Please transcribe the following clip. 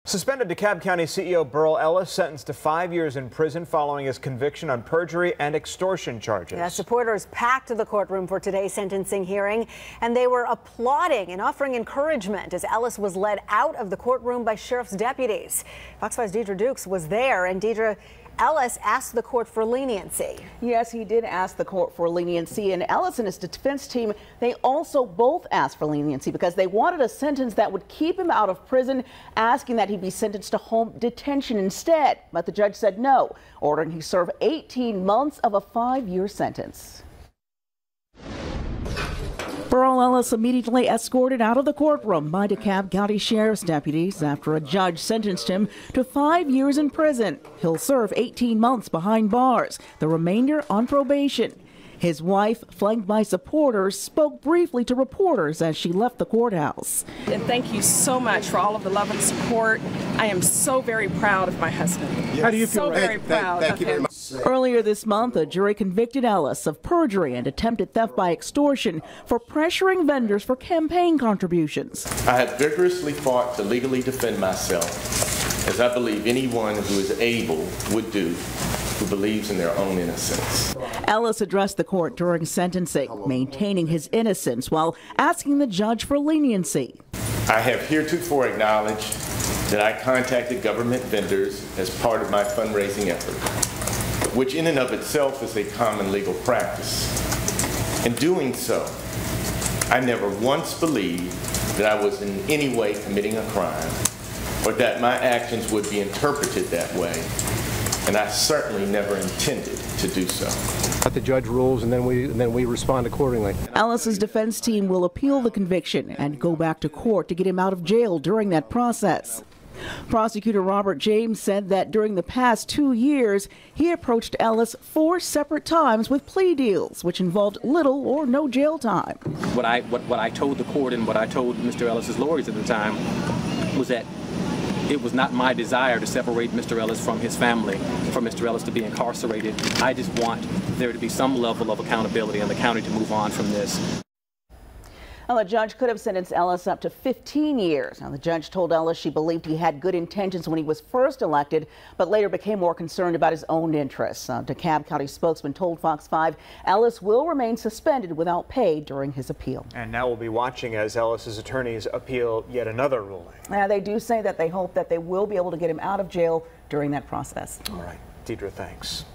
Suspended DeKalb County CEO Burrell Ellis sentenced to 5 years in prison following his conviction on perjury and extortion charges. Yeah, supporters packed the courtroom for today's sentencing hearing, and they were applauding and offering encouragement as Ellis was led out of the courtroom by sheriff's deputies. Fox 5's Deidre Dukes was there, and Deidre, Ellis asked the court for leniency. Yes, he did ask the court for leniency, and Ellis and his defense team, they also both asked for leniency because they wanted a sentence that would keep him out of prison, asking that he be sentenced to home detention instead. But the judge said no, ordering he serve 18 months of a 5-year sentence. Burrell Ellis immediately escorted out of the courtroom by DeKalb County Sheriff's deputies after a judge sentenced him to 5 years in prison. He'll serve 18 months behind bars, the remainder on probation. His wife, flanked by supporters, spoke briefly to reporters as she left the courthouse. And thank you so much for all of the love and support. I am so very proud of my husband. Yes. How do you feel? So very proud of him. Earlier this month, a jury convicted Ellis of perjury and attempted theft by extortion for pressuring vendors for campaign contributions. I have vigorously fought to legally defend myself, as I believe anyone who is able would do, who believes in their own innocence. Ellis addressed the court during sentencing, maintaining his innocence while asking the judge for leniency. I have heretofore acknowledged that I contacted government vendors as part of my fundraising effort, which in and of itself is a common legal practice. In doing so, I never once believed that I was in any way committing a crime or that my actions would be interpreted that way, and I certainly never intended to do so. The judge rules, and then we respond accordingly. Ellis's defense team will appeal the conviction and go back to court to get him out of jail during that process. Prosecutor Robert James said that during the past 2 years, he approached Ellis 4 separate times with plea deals, which involved little or no jail time. What I told the court and what I told Mr. Ellis's lawyers at the time was that it was not my desire to separate Mr. Ellis from his family, for Mr. Ellis to be incarcerated. I just want there to be some level of accountability in the county to move on from this. Well, the judge could have sentenced Ellis up to 15 years. Now, the judge told Ellis she believed he had good intentions when he was first elected, but later became more concerned about his own interests. DeKalb County spokesman told Fox 5 Ellis will remain suspended without pay during his appeal. And now we'll be watching as Ellis's attorneys appeal yet another ruling. They do say that they hope that they will be able to get him out of jail during that process. All right, Deidre, thanks.